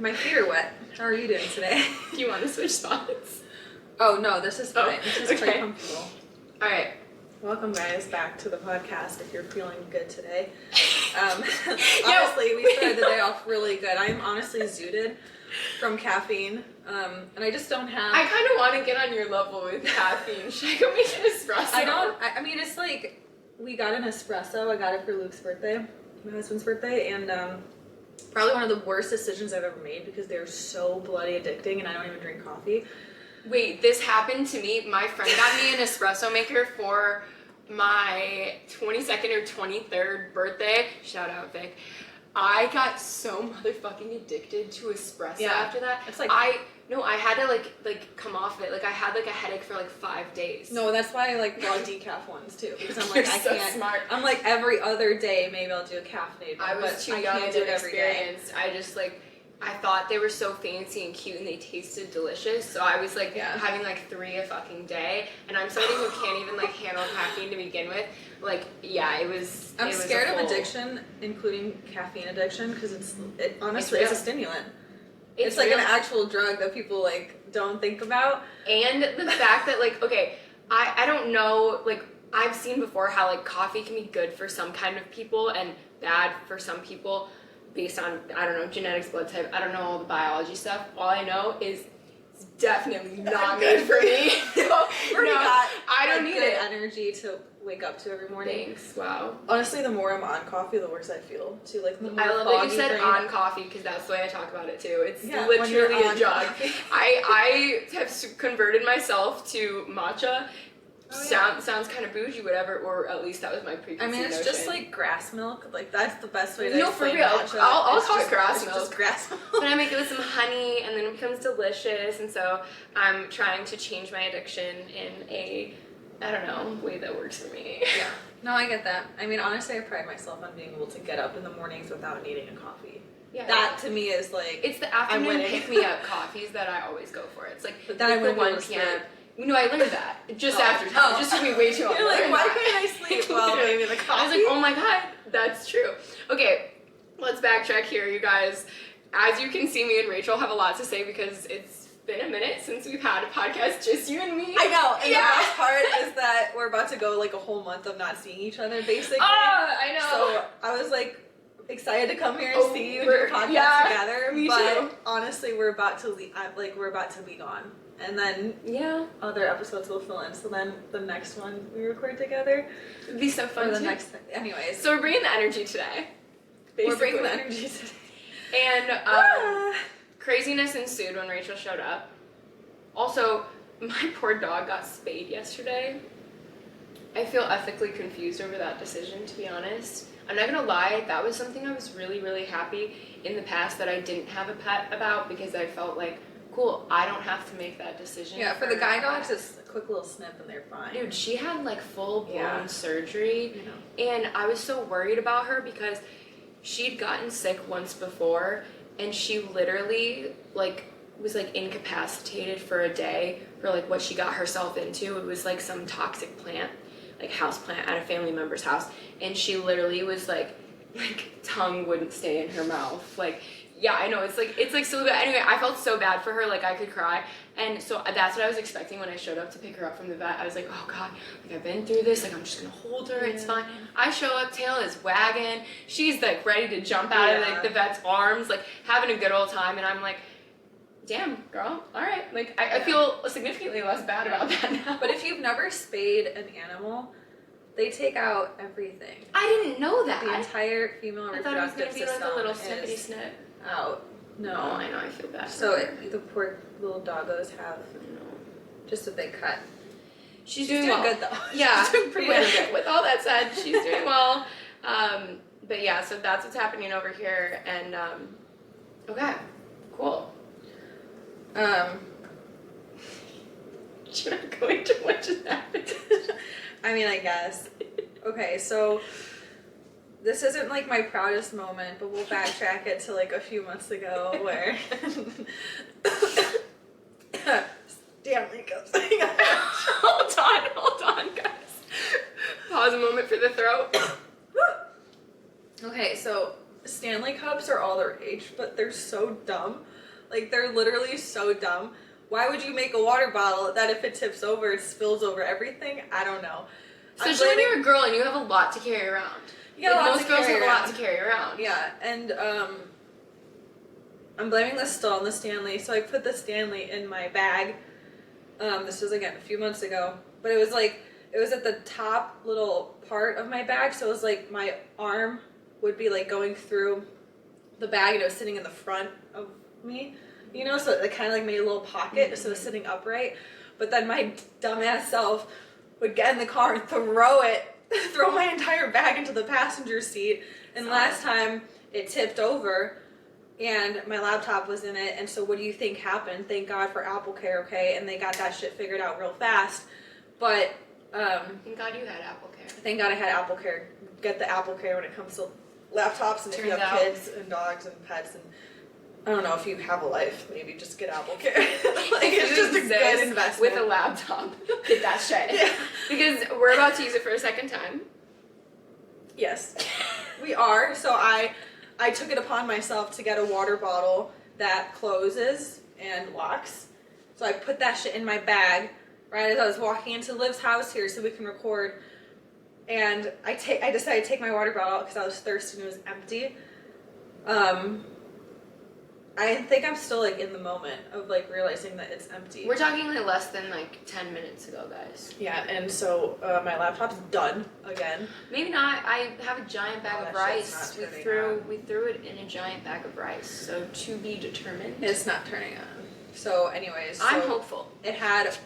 My feet are wet. How are you doing today? Do you want to switch spots? Oh, no, this is fine. This is quite comfortable. All right. Welcome, guys, back to the podcast if you're feeling good today. Honestly, we started the day off really good. I'm honestly zooted from caffeine, and I just don't have... I kind of want to get on your level with caffeine. Should I go make an espresso? I mean, it's like, we got an espresso. I got it for Luke's birthday, my husband's birthday, and probably one of the worst decisions I've ever made because they're so bloody addicting, and I don't even drink coffee. Wait, this happened to me. My friend got me an espresso maker for my 22nd or 23rd birthday. Shout out, Vic. I got so motherfucking addicted to espresso after that. It's like I had to like come off of it. Like I had like a headache for like 5 days. No, that's why I like raw decaf ones too. Because I'm like, You're so smart. I'm like every other day maybe I'll do a caffeinated one. I was too young and inexperienced. I just like I thought they were so fancy and cute and they tasted delicious. So I was like having like 3 a fucking day. And I'm somebody who can't even like handle caffeine to begin with. Like, yeah, it was. I'm scared of addiction, including caffeine addiction, because it honestly is a stimulant. It's like an actual drug that people like don't think about. And the fact that like, okay, I don't know, like I've seen before how like coffee can be good for some kind of people and bad for some people based on, I don't know, genetics, blood type. I don't know all the biology stuff. All I know is it's definitely not good for me. I don't need it. Energy to wake up to every morning. Thanks. Wow. Honestly, the more I'm on coffee, the worse I feel. Too, like the more I love that you said on coffee because that's the way I talk about it too. It's literally a jug. I have converted myself to matcha. Sounds kind of bougie, whatever, or at least that was my preconceived notion. I mean, it's just like grass milk. Like that's the best way to explain matcha. I'll call it grass milk. Just grass milk. But I make it with some honey, and then it becomes delicious. And so I'm trying to change my addiction in a, I don't know, way that works for me. Yeah. No, I get that. I mean, honestly, I pride myself on being able to get up in the mornings without needing a coffee. Yeah. That to me is like it's the afternoon pick-me-up coffees that I always go for. It's like but then I went 1 p.m. No, I learned that just after time. It just took me way too long. You're like, why can't I sleep while maybe the coffee? I was like, oh my god, that's true. Okay, let's backtrack here, you guys. As you can see, me and Rachel have a lot to say because it's been a minute since we've had a podcast, just you and me. I know, and the best part is that we're about to go like a whole month of not seeing each other, basically. I know. So I was like excited to come here and see you and do a podcast together. Me but too. honestly, we're about to leave. We're about to be gone. And then other episodes will fill in. So then the next one we record together, it'd be so fun. Anyways, so we're bringing the energy today. Basically. We're bringing the energy today. And craziness ensued when Rachel showed up. Also, my poor dog got spayed yesterday. I feel ethically confused over that decision, to be honest. I'm not gonna lie, that was something I was really, really happy in the past that I didn't have a pet about because I felt like, cool, I don't have to make that decision. Yeah, for the guide dogs, it's a quick little snip and they're fine. Dude, she had like full-blown surgery, and I was so worried about her because she'd gotten sick once before, and she literally like was like incapacitated for a day for like what she got herself into. It was like some toxic plant, like house plant at a family member's house, and she literally was like tongue wouldn't stay in her mouth, like. Yeah, I know, it's like silly, but anyway, I felt so bad for her, like I could cry, and so that's what I was expecting when I showed up to pick her up from the vet. I was like, oh god, like I've been through this, like I'm just gonna hold her, it's fine. I show up, tail is wagging, she's like ready to jump out of like the vet's arms, like having a good old time, and I'm like, damn, girl, alright, like I feel significantly less bad about that now. But if you've never spayed an animal, they take out everything. I didn't know that. The entire female reproductive system. I thought it was gonna be like a little snippety snip. Out. No. Oh, I know, I feel bad. So the poor little doggos have just a big cut. She's doing well. Good though. Yeah, she's doing pretty good. With all that said, she's doing well. But yeah, so that's what's happening over here. And okay, cool. Should I go into what just happened? I mean, I guess. Okay, so. This isn't like my proudest moment, but we'll backtrack it to like a few months ago where Stanley goes. Hold on, guys. Pause a moment for the throat. Okay, so Stanley Cups are all the rage, but they're so dumb. Like, they're literally so dumb. Why would you make a water bottle that if it tips over, it spills over everything? I don't know. Especially when you're a girl and you have a lot to carry around. Most girls have a lot to carry around. Yeah, and I'm blaming the stall and the Stanley. So I put the Stanley in my bag. This was, again, a few months ago. But it was at the top little part of my bag. So it was like my arm would be like going through the bag and it was sitting in the front of me. You know, so it kind of like made a little pocket, so it was sitting upright. But then my dumbass self would get in the car and throw my entire bag into the passenger seat. And last time it tipped over and my laptop was in it. And so what do you think happened? Thank God for Apple Care, okay? And they got that shit figured out real fast. But thank God you had Apple Care. Thank God I had Apple Care. Get the Apple Care when it comes to laptops and if you have kids and dogs and pets and I don't know if you have a life, maybe just get Apple Care. Like, it's just a good investment. With a laptop, get that shit. Yeah. Because we're about to use it for a second time. Yes, we are. So I took it upon myself to get a water bottle that closes and locks. So I put that shit in my bag right as I was walking into Liv's house here so we can record. And I decided to take my water bottle out because I was thirsty and it was empty. I think I'm still, like, in the moment of, like, realizing that it's empty. We're talking, like, less than, like, 10 minutes ago, guys. Yeah, and so my laptop's done again. Maybe not. I have a giant bag of rice. We threw it in a giant bag of rice, so to be determined. It's not turning on. So, anyways. I'm hopeful. It had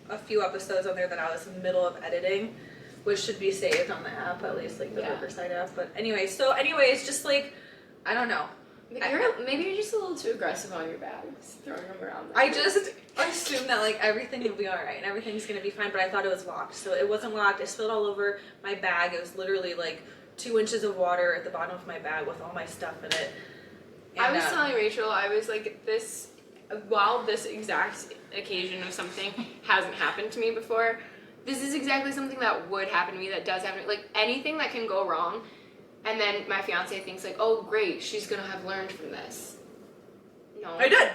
a few episodes on there that I was in the middle of editing, which should be saved on the app, at least, like, the Riverside app. But anyways, just, like, I don't know. Maybe you're just a little too aggressive on your bags, throwing them around. I just assumed that like everything will be alright and everything's gonna be fine, but I thought it was locked. So it wasn't locked. I spilled all over my bag. It was literally like 2 inches of water at the bottom of my bag with all my stuff in it. And, I was telling Rachel, I was like, while this exact occasion of something hasn't happened to me before, this is exactly something that would happen to me, that does happen. Like, anything that can go wrong. And then my fiance thinks like, oh great, she's gonna have learned from this. No. I did.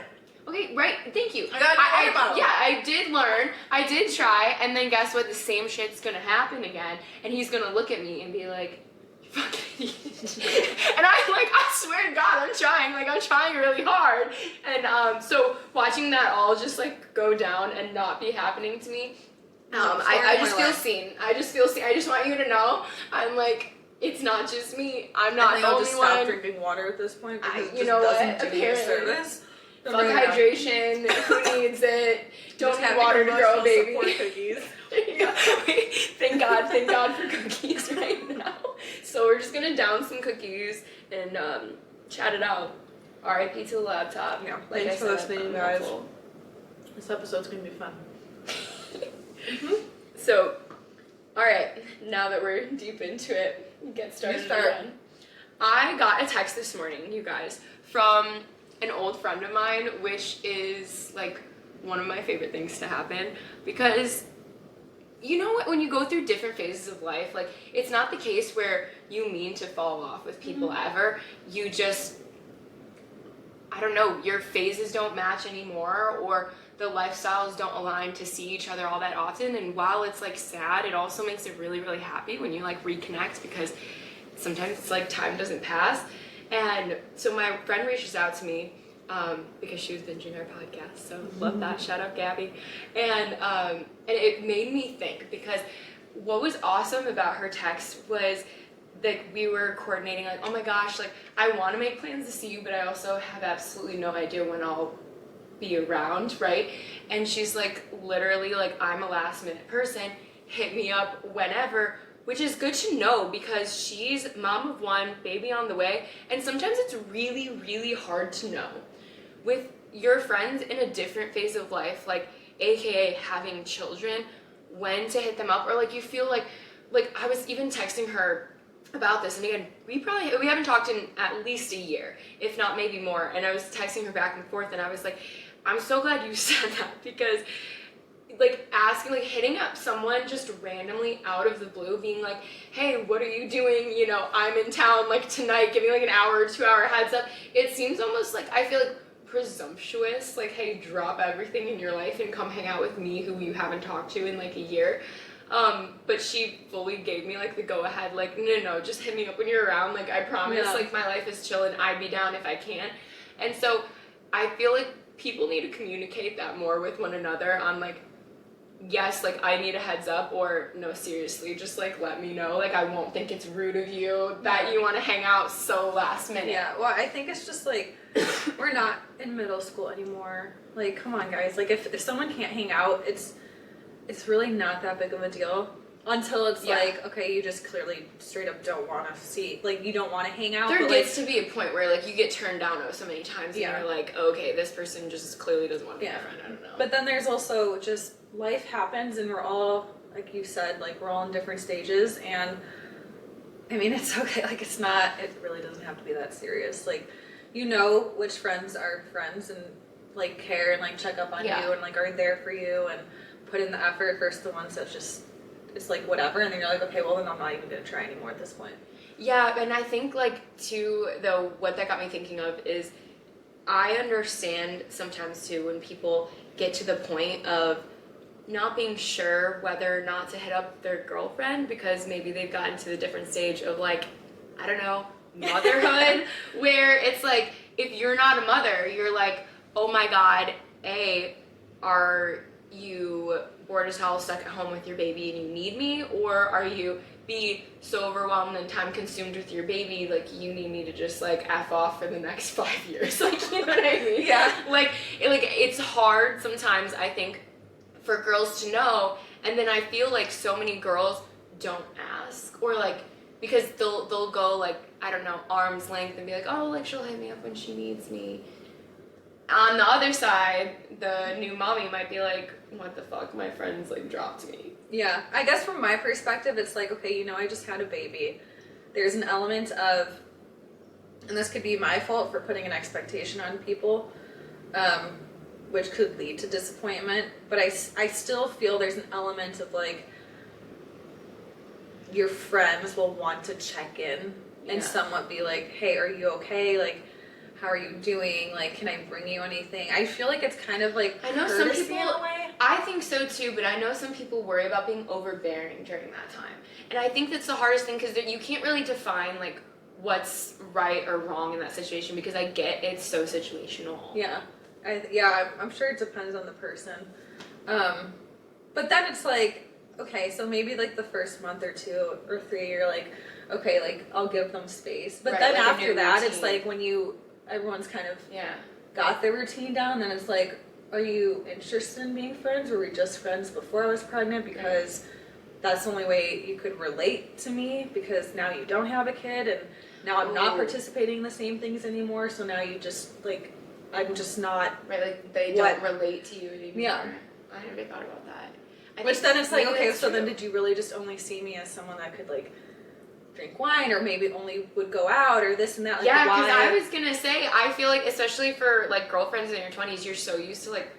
Okay, right, thank you. I did learn, I did try, and then guess what? The same shit's gonna happen again, and he's gonna look at me and be like, you fucking idiot. And I'm like, I swear to God, I'm trying really hard. And so watching that all just like go down and not be happening to me, I just feel seen. I just want you to know, I'm like, it's not just me. I'm not the only one. Just stop drinking water at this point because it just doesn't do you a service. Fuck hydration. Who needs it? Don't need water to grow a baby. Cookies. Thank God for cookies right now. So we're just gonna down some cookies and chat it out. R.I.P. to the laptop. Yeah. Thanks for listening, guys. This episode's gonna be fun. So, all right. Now that we're deep into it. Get started again. I got a text this morning, you guys, from an old friend of mine, which is like one of my favorite things to happen, because you know what, when you go through different phases of life, like it's not the case where you mean to fall off with people ever. You just, I don't know, your phases don't match anymore, or the lifestyles don't align to see each other all that often. And while it's like sad, it also makes it really, really happy when you like reconnect, because sometimes it's like time doesn't pass. And so my friend reaches out to me because she was binging our podcast, so love that. Shout out Gabby. And it made me think, because what was awesome about her text was that we were coordinating like, oh my gosh, like I want to make plans to see you, but I also have absolutely no idea when I'll be around, right? And she's like, literally, like, I'm a last minute person, hit me up whenever, which is good to know, because she's mom of one, baby on the way, and sometimes it's really, really hard to know with your friends in a different phase of life, like aka having children, when to hit them up, or like you feel like I was even texting her about this, and again, we haven't talked in at least a year, if not maybe more, and I was texting her back and forth, and I was like, I'm so glad you said that, because like asking, like hitting up someone just randomly out of the blue, being like, hey, what are you doing? You know, I'm in town like tonight, giving like an hour or 2 hour heads up. It seems almost like, I feel like presumptuous, like, hey, drop everything in your life and come hang out with me who you haven't talked to in like a year. But she fully gave me like the go ahead, like, no, just hit me up when you're around, like, I promise, like, my life is chill and I'd be down if I can. And so I feel like people need to communicate that more with one another on like, yes, like, I need a heads up, or no, seriously, just like let me know, like, I won't think it's rude of you that you want to hang out so last minute. Yeah, well, I think it's just like we're not in middle school anymore. Like, come on, guys. Like, if someone can't hang out, it's really not that big of a deal until it's like, okay, you just clearly straight up don't want to see, like, you don't want to hang out. There gets to be a point where, like, you get turned down so many times and you're like, okay, this person just clearly doesn't want to be my friend. I don't know. But then there's also just life happens, and we're all, like you said, like, we're all in different stages, and I mean, it's okay. Like, it really doesn't have to be that serious. Like, you know which friends are friends and, like, care and, like, check up on you and, like, are there for you and put in the effort versus the ones that just, it's like whatever, and then you're like, okay, well, then I'm not even gonna try anymore at this point. Yeah, and I think, like, too, though, what that got me thinking of is I understand sometimes, too, when people get to the point of not being sure whether or not to hit up their girlfriend because maybe they've gotten to the different stage of, like, I don't know, motherhood, where it's like, if you're not a mother, you're like, oh my God, A, are you bored as hell, stuck at home with your baby and you need me? Or are you, B, so overwhelmed and time consumed with your baby, like, you need me to just, like, F off for the next 5 years? Like, you know what I mean? Yeah. Like, it's hard sometimes, I think, for girls to know, and then I feel like so many girls don't ask, or, like, because they'll go, like, I don't know, arm's length and be like, oh, like, she'll hit me up when she needs me. On the other side, the new mommy might be like, what the fuck, my friends, like, dropped me. Yeah, I guess from my perspective, it's like, okay, you know, I just had a baby. There's an element of, and this could be my fault for putting an expectation on people, which could lead to disappointment, but I still feel there's an element of, like, your friends will want to check in and somewhat be like, hey, are you okay? Like, how are you doing? Like, can I bring you anything? I feel like it's kind of like I know some people, in a way. I think so too, but I know some people worry about being overbearing during that time. And I think that's the hardest thing, because you can't really define, like, what's right or wrong in that situation, because I get it's so situational. Yeah. I'm sure it depends on the person. But then it's like, okay, so maybe like the first month or 2 or 3, you're like, okay, like, I'll give them space. But then like after that, routine. It's like when everyone's kind of got their routine down, then it's like, are you interested in being friends? Were we just friends before I was pregnant? Because that's the only way you could relate to me, because now you don't have a kid, and now I'm not participating in the same things anymore, so now you just, like, I'm just not... Right, like, they don't relate to you anymore. Yeah. I never thought about that. Which then it's like, okay, so then did you really just only see me as someone that could, like, drink wine, or maybe only would go out, or this and that? Like, yeah, because I was gonna say, I feel like, especially for, like, girlfriends in your 20s, you're so used to, like,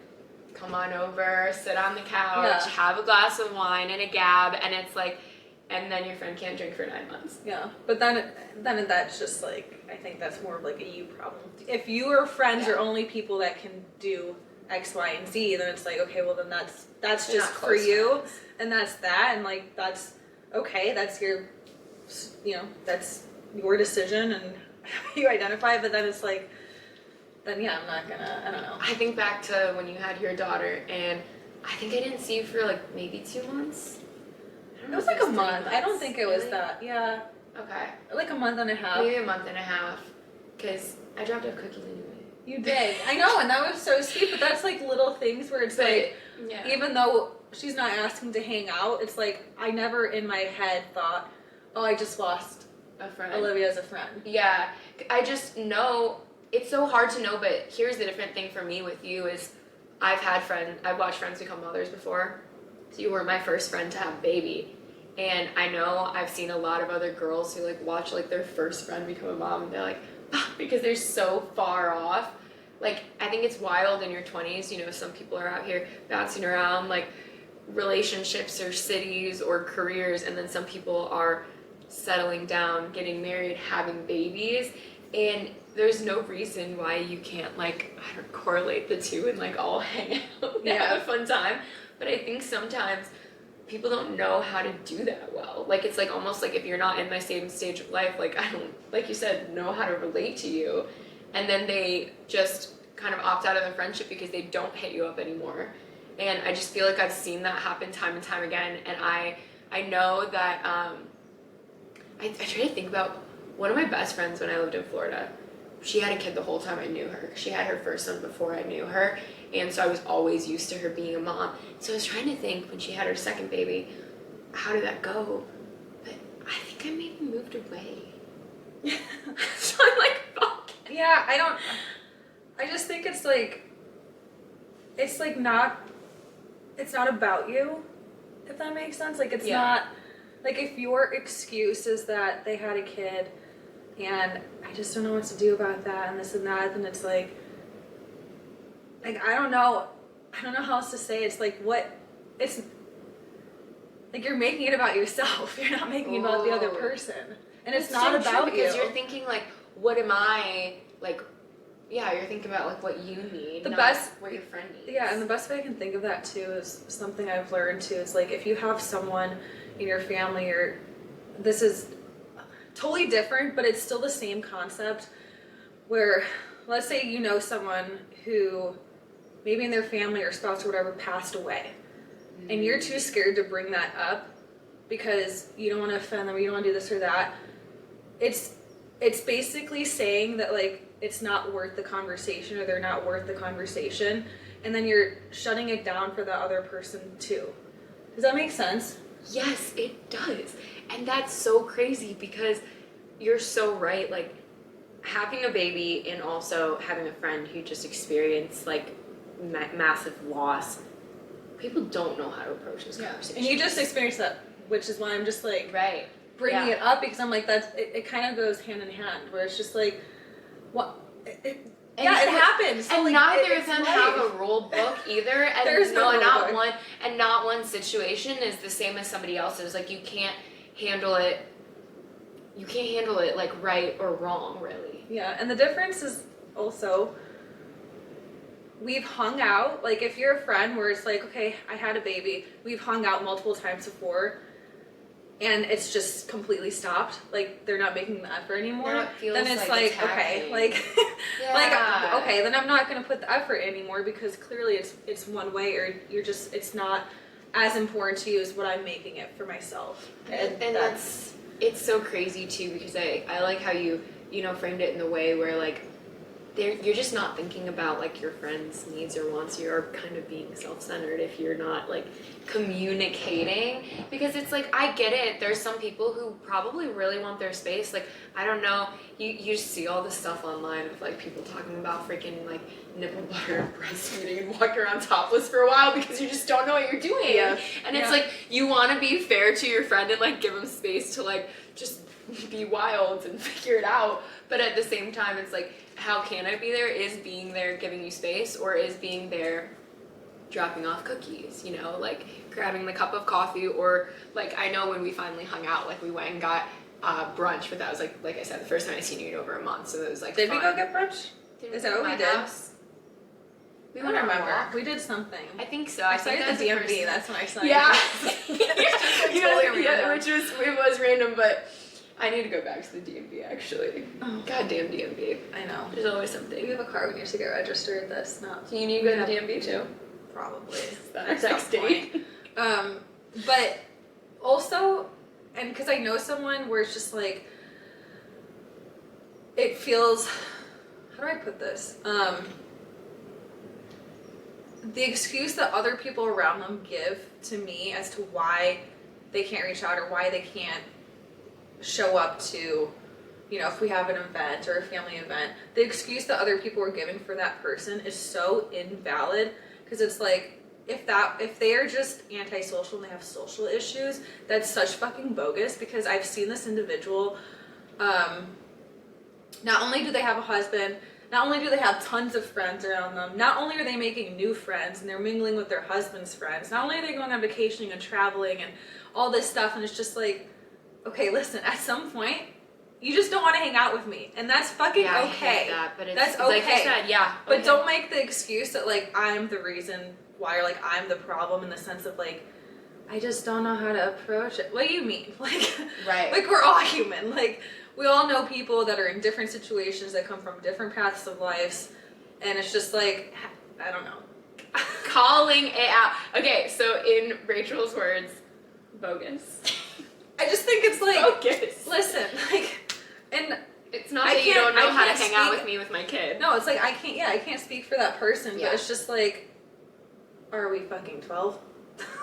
come on over, sit on the couch, have a glass of wine and a gab, and it's like, and then your friend can't drink for 9 months. Yeah, but then that's just, like, I think that's more of, like, a you problem. If your friends are only people that can do X, Y, and Z, then it's like, okay, well, then that's just for you, friends. And that's that, and, like, that's okay, that's your, you know, that's your decision and how you identify, but then it's like, then I'm not gonna, I don't know. I think back to when you had your daughter, and I think I didn't see you for, like, maybe 2 months. It was like a month. I don't think it was that. Yeah. Okay. Like a month and a half. Maybe a month and a half, because I dropped off cookies anyway. You did. I know, and that was so sweet, but that's like little things where it's like, even though she's not asking to hang out, it's like, I never in my head thought, oh, I just lost a friend. Olivia as a friend. Yeah. I just know, it's so hard to know, but here's the different thing for me with you is I've watched friends become mothers before, so you were my first friend to have a baby. And I know I've seen a lot of other girls who, like, watch, like, their first friend become a mom, and they're like, because they're so far off. Like, I think it's wild in your 20s, you know, some people are out here bouncing around, like, relationships or cities or careers, and then some people are settling down, getting married, having babies. And there's no reason why you can't like, I don't correlate the two and like all hang out and have a fun time. But I think sometimes people don't know how to do that well. Like, it's like almost like if you're not in my same stage of life, like I don't, like you said, know how to relate to you. And then they just kind of opt out of the friendship because they don't hit you up anymore. And I just feel like I've seen that happen time and time again. And I know that, I try to think about one of my best friends when I lived in Florida. She had a kid the whole time I knew her. She had her first son before I knew her. And so I was always used to her being a mom. So I was trying to think when she had her second baby, how did that go? But I think I maybe moved away. So I'm like, fuck. Yeah, I just think it's not about you, if that makes sense. Like, it's not, like, if your excuse is that they had a kid and I just don't know what to do about that and this and that, then it's like I don't know how else to say it. It's like, it's like you're making it about yourself. You're not making it about the other person. And it's not so about true, because you. you're thinking like, what am I, like, yeah, you're thinking about like what you need, the not best, what your friend needs. Yeah, and the best way I can think of that too is something I've learned too. Is like, if you have someone in your family, or this is totally different, but it's still the same concept, where let's say you know someone who maybe in their family or spouse or whatever passed away, and you're too scared to bring that up because you don't want to offend them or you don't want to do this or that. It's basically saying that, like, it's not worth the conversation, or they're not worth the conversation, and then you're shutting it down for the other person too. Does that make sense? Yes, it does. And that's so crazy, because you're so right. Like, having a baby and also having a friend who just experienced like massive loss, people don't know how to approach this conversation. And you just experienced that, which is why I'm just like bringing it up, because I'm like, it kind of goes hand in hand, where it's just like, what? It happens. So, and like, neither of them have a rule book either. And there's not one situation is the same as somebody else's. Like, you can't handle it like right or wrong, really. Yeah, and the difference is also, we've hung out, like, if you're a friend where it's like, okay, I had a baby, we've hung out multiple times before, and it's just completely stopped, like, they're not making the effort anymore, then it's like okay, like, like, okay, then I'm not going to put the effort anymore, because clearly it's one way, or you're just, it's not as important to you as what I'm making it for myself. And that's, it's so crazy too, because I like how you framed it in the way where, like, you're just not thinking about like your friend's needs or wants. You're kind of being self-centered if you're not like communicating, because it's like, I get it, there's some people who probably really want their space. Like, I don't know, you see all this stuff online of like people talking about freaking like nipple butter and breastfeeding and walking around topless for a while because you just don't know what you're doing. And it's like, you want to be fair to your friend and like give them space to like just be wild and figure it out, but at the same time it's like, how can I be there? Is being there giving you space, or is being there dropping off cookies, like grabbing the cup of coffee? Or like, I know when we finally hung out, like we went and got brunch, but that was like I said, the first time I seen you in over a month, so it was like Did fun. we go get brunch? Is that what we did? House? We went on a walk. We did something. I think so. I saw you at the DMV. That's when I saw you. Yeah. Totally which was random, but I need to go back to the DMV, actually. Oh. Goddamn DMV. I know. There's always something. We have a car we need to get registered. That's not. Do you need to go to the DMV too? Probably. That's next date. But also, and because I know someone where it's just like, it feels, how do I put this? The excuse that other people around them give to me as to why they can't reach out or why they can't show up to, if we have an event or a family event, the excuse that other people are giving for that person is so invalid, because it's like, if they are just antisocial and they have social issues, that's such fucking bogus, because I've seen this individual, not only do they have a husband, not only do they have tons of friends around them, not only are they making new friends and they're mingling with their husband's friends, not only are they going on vacationing and traveling and all this stuff, and it's just like, okay, listen, at some point, you just don't want to hang out with me, and that's fucking okay. I hate that, but it's that's okay. Like you said, yeah. But don't make the excuse that like I'm the reason why, or like I'm the problem in the sense of like I just don't know how to approach it. What do you mean? Like, right? Like we're all human. Like we all know people that are in different situations that come from different paths of lives, and it's just like I don't know. Calling it out. Okay, so in Rachel's words, bogus. I just think it's like bogus. Listen, like, and it's not that you don't know how to hang out with me with my kid. No, it's like I can't speak for that person, but it's just like, are we fucking 12?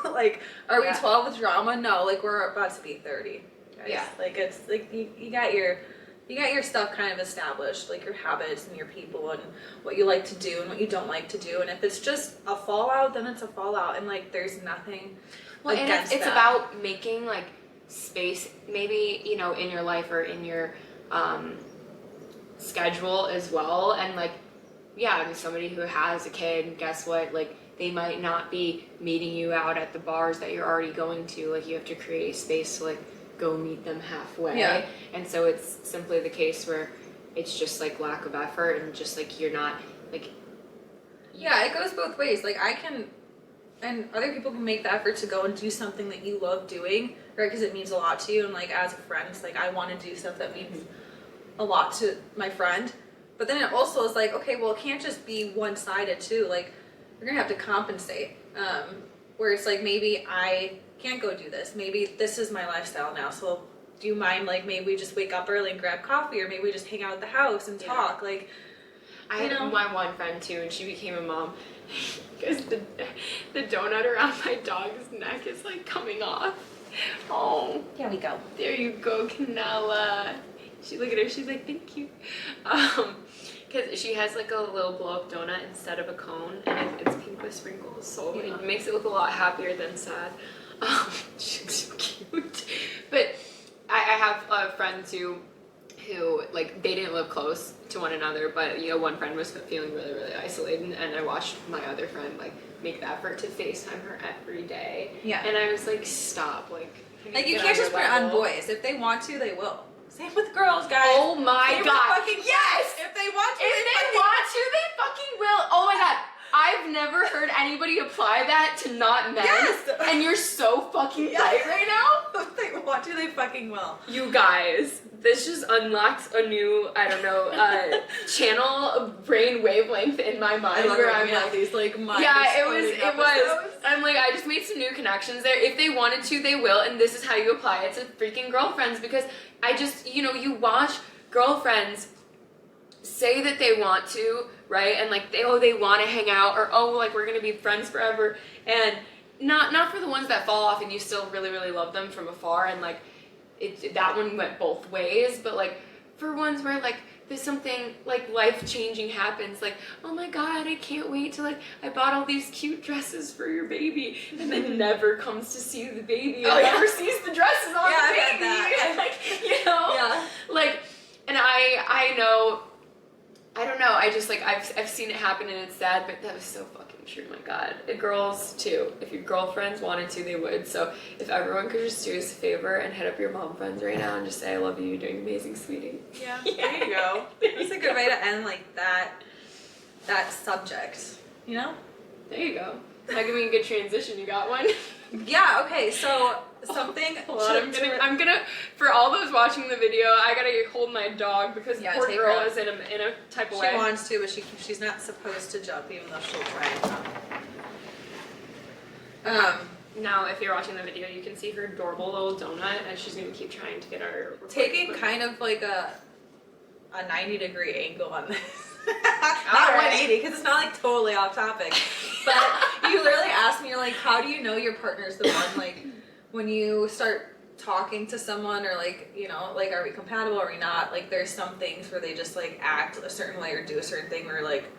Like, are we 12 with drama? No, like we're about to be 30. Guys. Yeah. Like it's like you got your stuff kind of established, like your habits and your people and what you like to do and what you don't like to do. And if it's just a fallout, then it's a fallout, and like there's nothing against it's that. about making like space, maybe, you know, in your life or in your schedule as well. And like, yeah, I mean, somebody who has a kid, guess what, like they might not be meeting you out at the bars that you're already going to. Like you have to create a space to like go meet them halfway. Yeah. And so it's simply the case where it's just like lack of effort and just like you're not like it goes both ways. Like I can, and other people can make the effort to go and do something that you love doing, right? Because it means a lot to you. And like as a friend, it's like I want to do stuff that means a lot to my friend. But then it also is like, okay, well, it can't just be one-sided too. Like you're gonna have to compensate. Where it's like maybe I can't go do this. Maybe this is my lifestyle now. So do you mind like maybe we just wake up early and grab coffee, or maybe we just hang out at the house and talk? Like I had my one friend too, and she became a mom because the donut around my dog's neck is like coming off. Oh, here we go. There you go, Canella. She look at her. She's like, thank you. Because she has like a little blow-up donut instead of a cone, and it's pink with sprinkles, so it makes it look a lot happier than sad. She's so cute. But I have friends who like they didn't live close to one another, but you know, one friend was feeling really, really isolated, and I watched my other friend like make the effort to FaceTime her every day. Yeah. And I was like, stop, like you can't just put it on boys. If they want to, they will. Same with girls, guys. Oh my god. Yes! If they want to, they fucking will. Oh my god. I've never heard anybody apply that to not men. Yes! And you're so fucking right now. If they want to, they fucking will. You guys, this just unlocks a new, I don't know, channel of brain wavelength in my mind where I'm like these like mind it was. I'm like, I just made some new connections there. If they wanted to, they will, and this is how you apply it to freaking girlfriends, because I just, you know, you watch girlfriends say that they want to, right? And like they want to hang out, or like we're gonna be friends forever, and not for the ones that fall off and you still really, really love them from afar, and like that one went both ways, but like for ones where like there's something like life-changing happens, like, oh my god, I can't wait to like, I bought all these cute dresses for your baby, and then never comes to see the baby, and never sees the dresses on the baby. And like, you know, like, and I know, I don't know, I just like, I've seen it happen and it's sad, but that was so fucking true, my god. Girls too, if your girlfriends wanted to, they would. So if everyone could just do us a favor and hit up your mom friends right now and just say, I love you, you're doing amazing, sweetie. Yeah, there you go. That's a good way to end like that subject, you know? There you go. That could be a good transition. You got one? Yeah, okay, so something I'm gonna for all those watching the video, I gotta hold my dog because poor girl is in a type of way. She wants to, but she's not supposed to jump, even though she'll try and jump. Now if you're watching the video, you can see her adorable little donut, and she's gonna keep trying to get our taking kind of like a 90-degree angle on this. Not 180, because it's not like totally off topic. But you literally asked me, you're like, how do you know your partner's the one? Like, when you start talking to someone, or like, you know, like, are we compatible, are we not? Like, there's some things where they just like act a certain way or do a certain thing where you're like,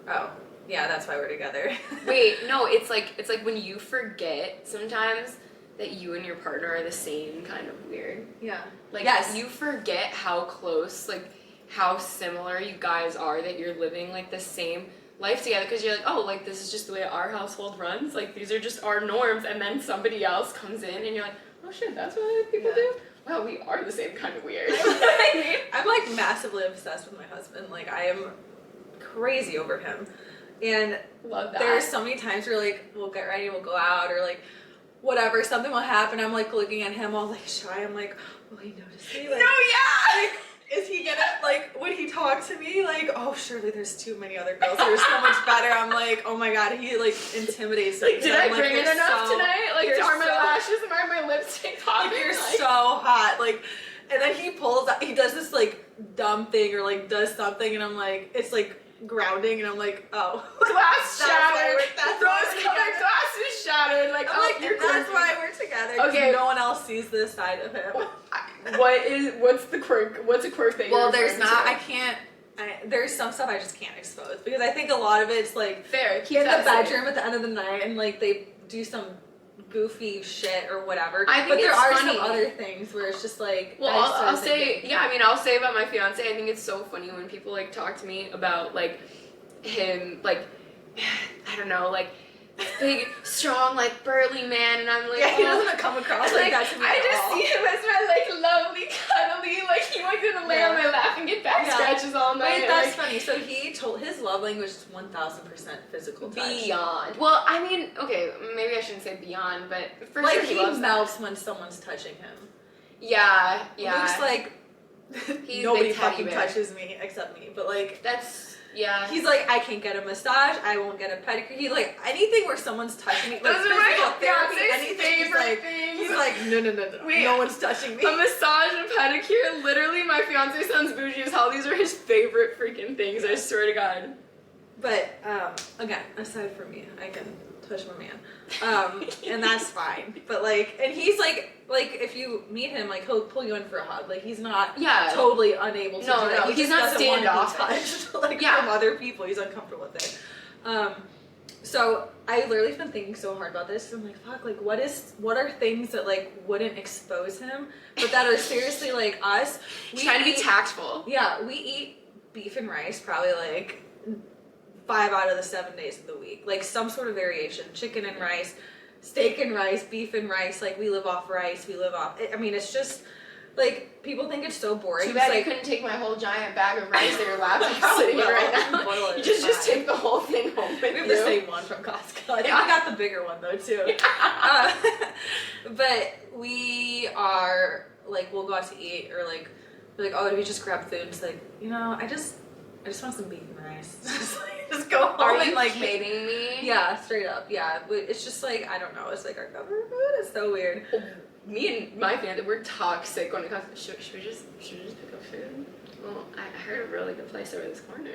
oh, yeah, that's why we're together. Wait, no, it's like when you forget sometimes that you and your partner are the same kind of weird. Yeah. Like, you forget how close, like, how similar you guys are, that you're living like the same life together, because you're like, oh, like this is just the way our household runs, like these are just our norms, and then somebody else comes in and you're like, oh shit, that's what people do. wow, we are the same kind of weird. I'm like massively obsessed with my husband. Like I am crazy over him. And love that. there's so many times where like we'll get ready, we'll go out, or like whatever, something will happen. I'm like looking at him all like shy. I'm like, will he notice me? Like, no, yeah. Like, is he gonna like when he talk to me? Like, oh, surely there's too many other girls that are so much better. I'm like, oh my god, he like intimidates me. Like, did I bring it enough tonight? Like, are my so, lashes and my lipstick popping? Like, you're like, so hot. Like, and then he pulls out, he does this like dumb thing or like does something, and I'm like, it's like grounding, and I'm like, oh, glass shattered. That's rose-colored glass is shattered. Like, I'm oh, like, you're that's why we're together. Okay, no one else sees this side of him. What's the quirk? What's a quirk that you're Well, there's not. to? I can't. There's some stuff I just can't expose because I think a lot of it's like fair. Keep in that the bedroom at the end of the night, and like they do some goofy shit or whatever. I think but there it's are funny. some other things where it's just like. Well, I'll say, yeah. I mean, I'll say about my fiance. I think it's so funny when people like talk to me about like him, like I don't know, like big, strong, like burly man, and I'm like, yeah, he doesn't come across like that to me. I at just all. see him as my like lovely, cuddly, like he like gonna lay on my lap and get back scratches all night. Wait, that's like, funny. So he told his love language is 1,000% physical touch. Beyond. Well, I mean, okay, maybe I shouldn't say beyond, but for like sure he loves melts when someone's touching him. Yeah. Luke's like He's nobody big teddy fucking bear. touches me except me, but like that's. Yeah. he's like, I can't get a massage, I won't get a pedicure. He like anything where someone's touching me, like Those are my physical therapy, fiance's anything. favorite things. He's like, no, Wait, no one's touching me. A massage and pedicure, literally my fiance sounds bougie as hell. These are his favorite freaking things, I swear to God. But again, aside from me, I can touch my man, and that's fine. But like, and he's like if you meet him, like he'll pull you in for a hug. Like he's not totally unable to do that. No, He he's just not doesn't want to be standoffish. touched, like from other people. He's uncomfortable with it. So I literally have been thinking so hard about this. I'm like, fuck, like what are things that like wouldn't expose him, but that are seriously like us. We trying to be tactful. Yeah, we eat beef and rice probably like 5 out of the 7 days of the week. Like some sort of variation. Chicken and rice, steak and rice, beef and rice. Like we live off rice. I mean, it's just like people think it's so boring. Too bad like, you couldn't take my whole giant bag of rice that your laptop's sitting here right now. You just take the whole thing home with you. We have the same one from Costco. I think we got the bigger one though too. But we are like, we'll go out to eat or like, oh, did we just grab food? It's like, I just want some beef and rice. Just go home. Are and you like kidding me? Yeah, straight up. Yeah, but it's just like I don't know. It's like our comfort food. It's so weird. Me and my family, we're toxic when it comes to, should we just pick up food? Well, I heard a really good place over this corner.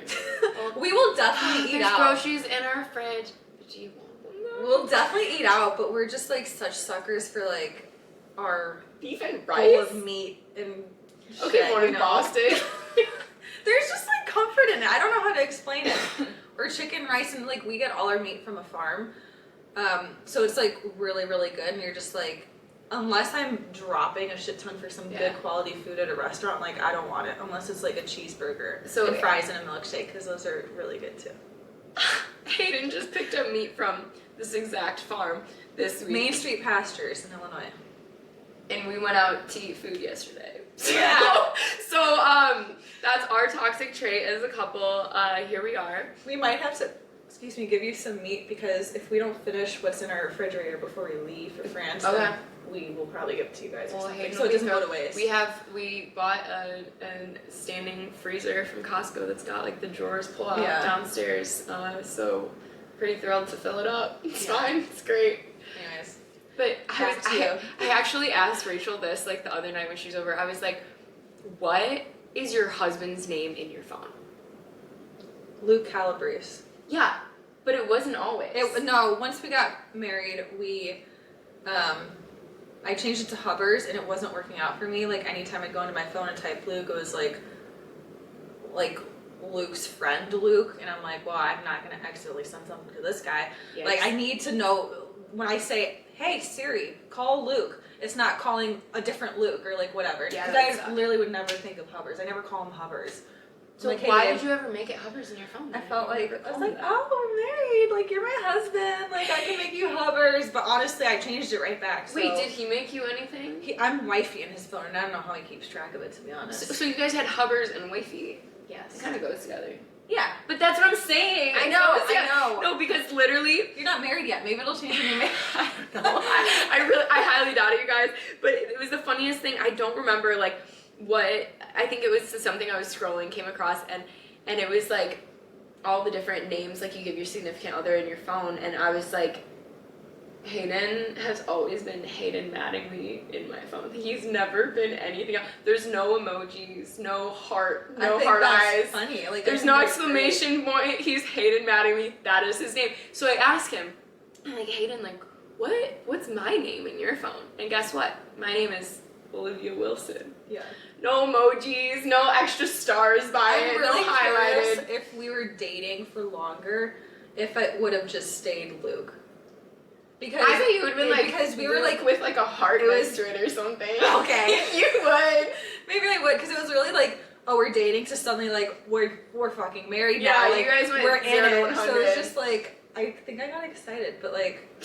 We will definitely eat out. There's groceries in our fridge. Do you want them though? We'll definitely eat out, but we're just like such suckers for like our beef and bowl rice of meat and okay, more in Boston. There's just like comfort in it. I don't know how to explain it. Or chicken, rice, and like we get all our meat from a farm. So it's like really, really good, and you're just like, unless I'm dropping a shit ton for some good quality food at a restaurant, like I don't want it unless it's like a cheeseburger and fries and a milkshake, because those are really good too. Hayden just picked up meat from this exact farm this week. Main Street Pastures in Illinois. And we went out to eat food yesterday. Yeah. So that's our toxic trait as a couple. Here we are. We might have to, give you some meat, because if we don't finish what's in our refrigerator before we leave for France, then we will probably give it to you guys or something, so it doesn't go to waste. We bought a standing freezer from Costco that's got like the drawers pull out downstairs. So pretty thrilled to fill it up. It's fine. It's great. Anyways. But I actually asked Rachel this like the other night when she was over. I was like, what is your husband's name in your phone? Luke Calabrese. Yeah, but it wasn't always. No, once we got married, I changed it to Hubbers, and it wasn't working out for me. Like anytime I'd go into my phone and type Luke, it was like Luke's friend Luke, and I'm like, well, I'm not gonna accidentally send something to this guy. Yes. Like I need to know when I say, hey Siri, call Luke. It's not calling a different Luke or like whatever. Yeah, because I literally would never think of Hubbers. I never call him Hubbers. So like, why did you ever make it Hubbers in your phone? I felt like, I was like, oh, I'm married. Like, you're my husband. Like, I can make you Hubbers. Hubbers, but honestly, I changed it right back. So. Wait, did he make you anything? I'm wifey in his phone, and I don't know how he keeps track of it, to be honest. So you guys had Hubbers and wifey. Yes. It kind of goes together. Yeah. But that's what I'm saying. I know. No, because literally... You're not married yet. Maybe it'll change when you're married. I don't know. I highly doubt it, you guys. But it was the funniest thing. I don't remember, like, what... I think it was something I was scrolling, came across, and it was, like, all the different names, like, you give your significant other in your phone, and I was, like... Hayden has always been Hayden Mattingly in my phone. He's never been anything else. There's no emojis, no heart, no heart eyes. Funny. Like, there's no exclamation point. He's Hayden Mattingly. That is his name. So I asked him, I'm like, Hayden, like, what's my name in your phone? And guess what? My name is Olivia Wilson. Yeah. No emojis, no extra stars by it, really no highlighted. If we were dating for longer, if it would have just stayed Luke. Because I thought you would have been like, because we were like with like a heart next to it or something. Okay. You would. Maybe I would, because it was really like, oh, we're dating, to suddenly like we're fucking married yeah, now. You like, guys went we're in 0 to it. 100. So it's just like, I think I got excited, but like,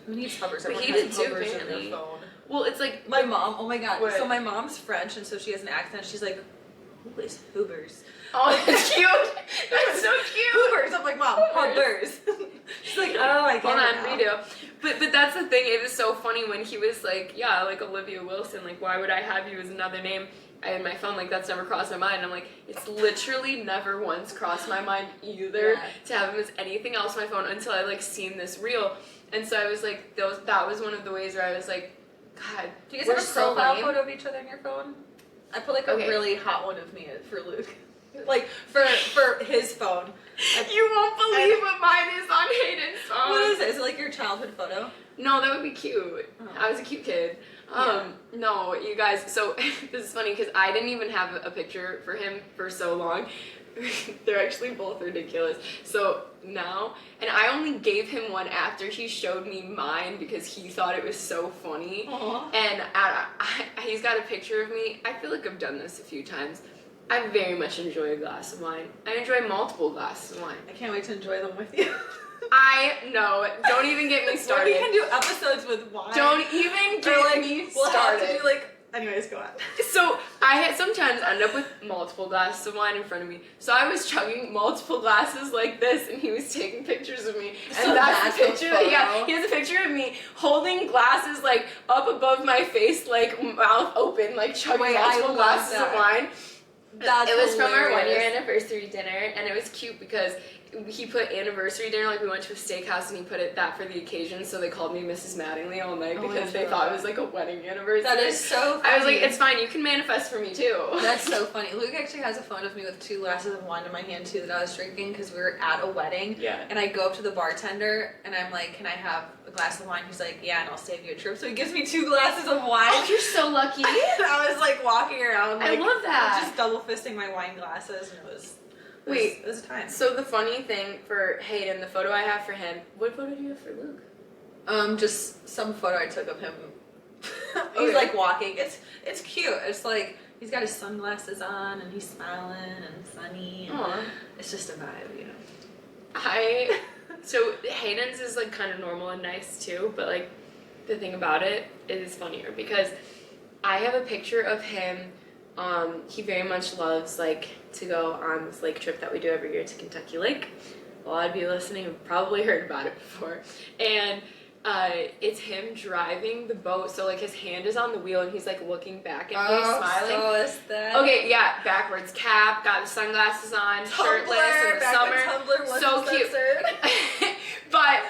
who needs Hubbers? But Everyone he has did too, Hubbers in apparently. their phone. Well, it's like My mom, oh my god. What? So my mom's French, and so she has an accent. She's like, who is Hoobers? oh, that's cute. That's so cute. Hoobers. I'm like, Mom, Hubbers. She's like, oh, I get Hold on, it now. redo. But that's the thing. It was so funny when he was like, yeah, like Olivia Wilson. Like, why would I have you as another name in my phone? Like, that's never crossed my mind. I'm like, it's literally never once crossed my mind either to have him as anything else on my phone until I like seen this reel. And so I was like, that was one of the ways where I was like, God, Do you guys we're have a so profile lame. photo of each other in your phone? I put like a Okay. really hot one of me for Luke. Like, for his phone. You won't believe what mine is on Hayden's phone. What is it? Is it like your childhood photo? No, that would be cute. Oh. I was a cute kid. No, you guys, so this is funny because I didn't even have a picture for him for so long. They're actually both ridiculous. So now, and I only gave him one after he showed me mine because he thought it was so funny. Aww. And he's got a picture of me. I feel like I've done this a few times. I very much enjoy a glass of wine. I enjoy multiple glasses of wine. I can't wait to enjoy them with you. I know. Don't even get me started. We can do episodes with wine. Don't even get me We'll started. have to do like. Anyways, go on. So I sometimes end up with multiple glasses of wine in front of me. So I was chugging multiple glasses like this, and he was taking pictures of me. And So that's the picture. photo. Yeah, he has a picture of me holding glasses like up above my face, like mouth open, like chugging multiple glasses of wine. That's It was from our hilarious. 1-year anniversary dinner, and it was cute because he put anniversary dinner, like we went to a steakhouse and he put it that for the occasion, so they called me Mrs. Mattingly all night because they thought it was like a wedding anniversary. That is so funny. I was like, it's fine, you can manifest for me too. That's so funny. Luke actually has a phone of me with 2 glasses of wine in my hand too that I was drinking because we were at a wedding. Yeah. And I go up to the bartender and I'm like, can I have a glass of wine? He's like, yeah, and I'll save you a trip. So he gives me 2 glasses of wine. Oh, you're so lucky. And I was like walking around like, I love that. just double fisting my wine glasses, and it was it was a time. So the funny thing for Hayden, the photo I have for him, what photo do you have for Luke? Just some photo I took of him. He's Okay. like walking. It's cute. It's like he's got his sunglasses on and he's smiling and sunny. And Aw. it's just a vibe, you know. So Hayden's is like kind of normal and nice too, but like the thing about it is funnier because I have a picture of him. He very much loves like to go on this lake trip that we do every year to Kentucky Lake. A lot of you listening have probably heard about it before. And it's him driving the boat, so like his hand is on the wheel and he's like looking back at me, smiling. So is that. Okay, yeah, backwards cap, got the sunglasses on, shirtless in the summer. So cute. But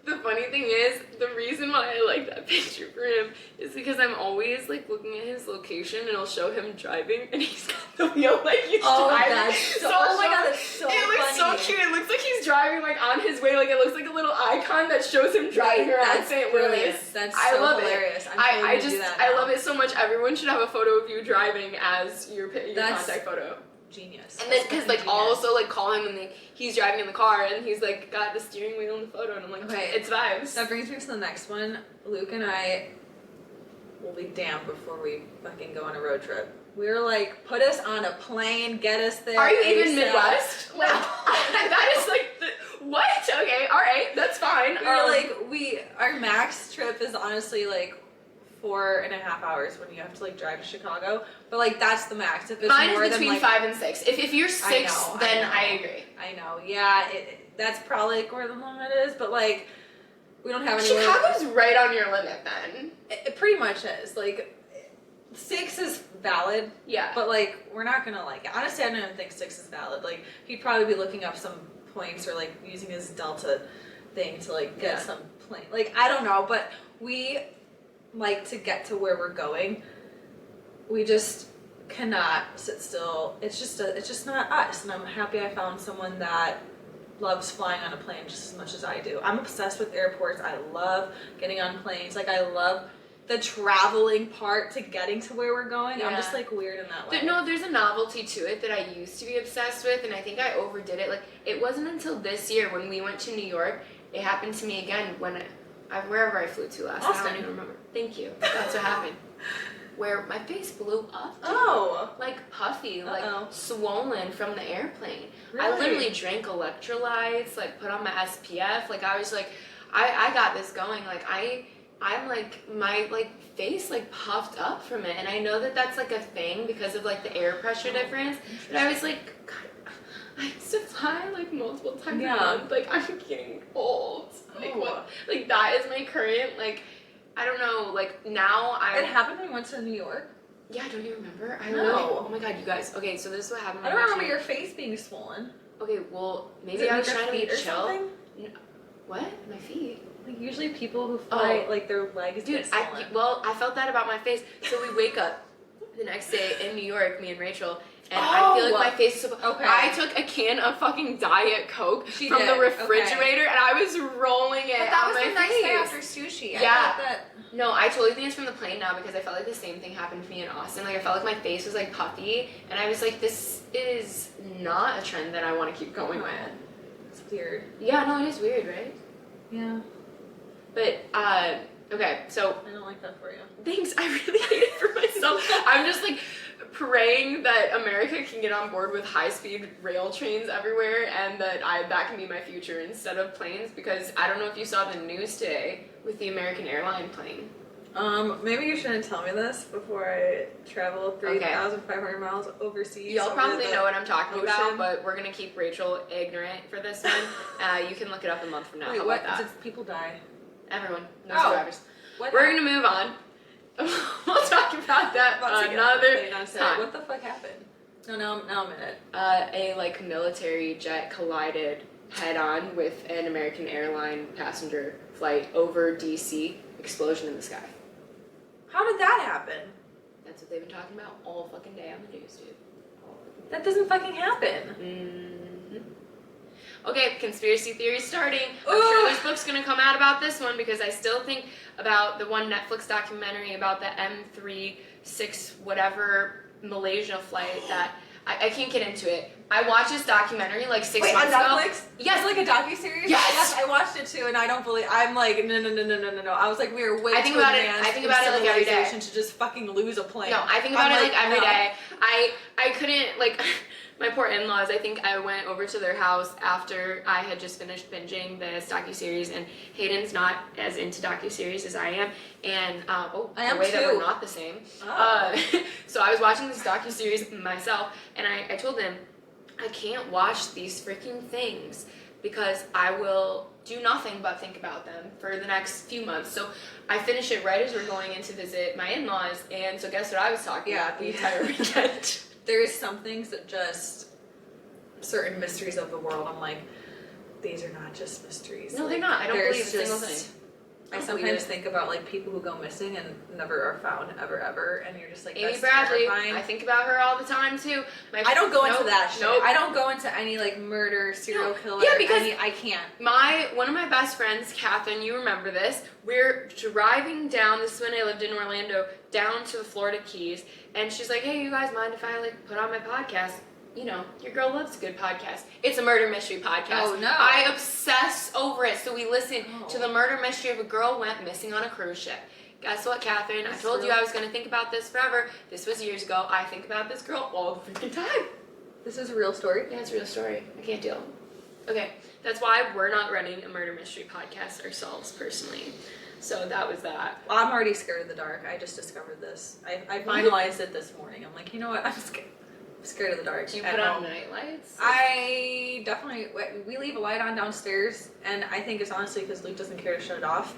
the funny thing is, the reason why I like that picture for him is because I'm always like looking at his location and it'll show him driving and he's got the wheel like he's driving. That's oh my god, that's so it looks so funny. cute. It looks like he's driving like on his way. Like it looks like a little icon that shows him driving around That's St. brilliant. Louis. That's I so love hilarious. it. I'm totally I gonna do just that I now. love it so much. Everyone should have a photo of you driving as your That's contact photo. Genius. And then, That's because like fucking I'll genius. also like call him and like he's driving in the car and he's like got the steering wheel in the photo and I'm like, Okay. it's vibes. That brings me to the next one. Luke and I will be damned before we fucking go on a road trip. We were like, put us on a plane, get us there. Are you even ASAP. Midwest? Like, that is like, what? Okay, all right, that's fine. fine. Our max trip is honestly like 4.5 hours when you have to like drive to Chicago, but like that's the max. If it's mine more is between than, like, 5 and 6. If you're 6, then I agree. I know, yeah, that's probably like where the limit is, but like we don't have anywhere. Chicago's right on your limit then. It pretty much is. Like 6 is valid. Yeah. But like we're not gonna like, honestly I don't even think 6 is valid. Like he'd probably be looking up some points or like using his Delta thing to like get some plane. Like I don't know, but we like to get to where we're going. We just cannot sit still. It's just not us. And I'm happy I found someone that loves flying on a plane just as much as I do. I'm obsessed with airports. I love getting on planes. Like I love the traveling part to getting to where we're going. I'm just like weird in that way. No, there's a novelty to it that I used to be obsessed with, and I think I overdid it. Like it wasn't until this year when we went to New York, it happened to me again when wherever I flew to last. Austin. I don't even remember. Thank you. That's what happened. Where my face blew up. Oh. Like puffy, like swollen from the airplane. Really? I literally drank electrolytes, like put on my SPF. Like I was like, I got this going. Like I'm like, my like face like puffed up from it. And I know that that's like a thing because of like the air pressure difference. But I was like, God, I used to fly like multiple times a month. Like I'm getting old. Like what? Like that is my current, like, I don't know, like now It happened when we went to New York? Yeah, don't you remember? I No. really, oh my God, you guys. Okay, so this is what happened. I don't remember your face being swollen. Okay, well, maybe I was trying to be chill. No. What? My feet? Like usually people who fly, like their legs get swollen. I felt that about my face. So we wake up the next day in New York, me and Rachel, and I feel like my face is so... Okay. I took a can of fucking Diet Coke from the refrigerator, and I was rolling it but that on was my the next face. day after sushi. Yeah. I thought that... No, I totally think it's from the plane now because I felt like the same thing happened to me in Austin. Like I felt like my face was like puffy, and I was like, this is not a trend that I want to keep going with. It's weird. Yeah, no, it is weird, right? Yeah. But, okay, so... I don't like that for you. Thanks, I really hate it for myself. I'm just like praying that America can get on board with high-speed rail trains everywhere and that that can be my future instead of planes, because I don't know if you saw the news today with the American airline plane. Maybe you shouldn't tell me this before I travel 3,500 miles overseas. Y'all probably know what I'm talking about, but we're gonna keep Rachel ignorant for this one. You can look it up a month from now. Wait, how what? about that? Did people die? Everyone. No survivors. What we're gonna move on. We'll talk about that another time. What the fuck happened? No, now I'm in it. A like military jet collided head-on with an American airline passenger flight over DC. Explosion in the sky. How did that happen? That's what they've been talking about all fucking day on the news, dude. That doesn't fucking happen. Mm-hmm. Okay, conspiracy theory starting. I'm sure there's books gonna come out about this one because I still think about the one Netflix documentary about the M36 whatever Malaysia flight that I can't get into it. I watched this documentary like 6 months ago. on Netflix? Yes. It's like a docuseries? Yes. I watched it too, and I don't believe. I'm like, no. I was like, we are way too advanced. I think about it like every day. To just fucking lose a plane. No, I think about it like every day. I couldn't, like, my poor in-laws, I think I went over to their house after I had just finished binging this docuseries, and Hayden's not as into docuseries as I am, and I am that too. we're not the same. So I was watching this docuseries myself, and I told them, I can't watch these freaking things because I will do nothing but think about them for the next few months. So I finish it right as we're going in to visit my in-laws, and so guess what I was talking about the entire weekend? There's some things that just, certain mysteries of the world, I'm like, these are not just mysteries. No, like, they're not. I don't believe a single thing. I sometimes think about like people who go missing and never are found ever, and you're just like, Amy that's Bradley. terrifying. I think about her all the time too. I don't go into that shit. Nope. I don't go into any like murder, serial killer. Yeah, because I can't. One of my best friends, Catherine, you remember this. We're driving down. This is when I lived in Orlando, down to the Florida Keys, and she's like, "Hey, you guys mind if I like put on my podcast?" You know, your girl loves a good podcast. It's a murder mystery podcast. Oh, no. I obsess over it. So we listen to the murder mystery of a girl went missing on a cruise ship. Guess what, Catherine? I told you I was going to think about this forever. This was years ago. I think about this girl all the freaking time. This is a real story? Yeah, it's a real story. I can't deal. Okay, that's why we're not running a murder mystery podcast ourselves personally. So that was that. Well, I'm already scared of the dark. I just discovered this. I finalized it this morning. I'm like, you know what? I'm scared of the dark. Do you put on night lights? I definitely, we leave a light on downstairs, and I think it's honestly because Luke doesn't care to shut it off.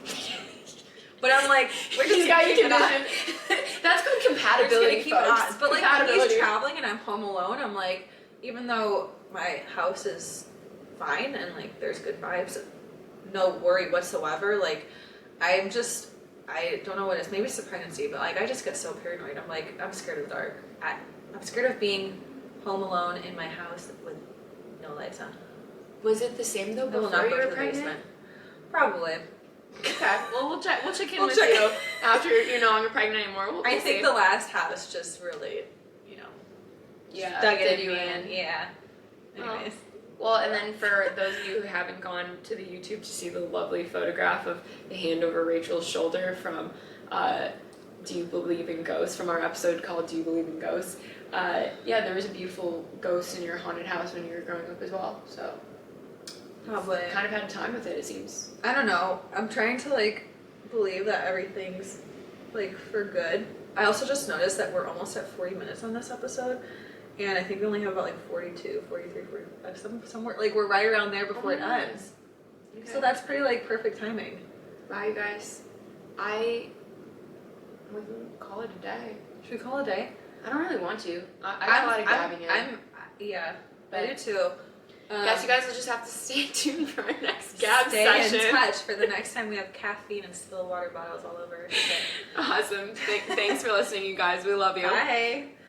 But I'm like, we're just got gonna your keep it on. condition. That's good compatibility, Keep it folks. on. But like when he's traveling and I'm home alone, I'm like, even though my house is fine and like there's good vibes, no worry whatsoever. Like I don't know what it is. Maybe it's the pregnancy, but like I just get so paranoid. I'm like, I'm scared of the dark. I'm scared of being home alone in my house with no lights on. Was it the same though before you were pregnant? Probably. Okay. Well, we'll check in with you after you're no longer pregnant anymore. I think the last house just really, dug it in. Yeah. Anyways. Well, and then for those of you who haven't gone to the YouTube to see the lovely photograph of the hand over Rachel's shoulder from Do You Believe in Ghosts, from our episode called Do You Believe in Ghosts? Yeah, there was a beautiful ghost in your haunted house when you were growing up as well. So probably kind of had time with it, it seems. I don't know. I'm trying to believe that everything's for good. I also just noticed that we're almost at 40 minutes on this episode. And I think we only have about 42, 43, 45, somewhere. We're right around there before it ends. Okay. So that's pretty perfect timing. Wow, you guys. We can call it a day. Should we call it a day? I don't really want to. I got a lot of gabbing in. Yeah, I do too. Guess you guys will just have to stay tuned for our next gab session. Stay in touch for the next time we have caffeine and spilled water bottles all over. Awesome. Thanks for listening, you guys. We love you. Bye.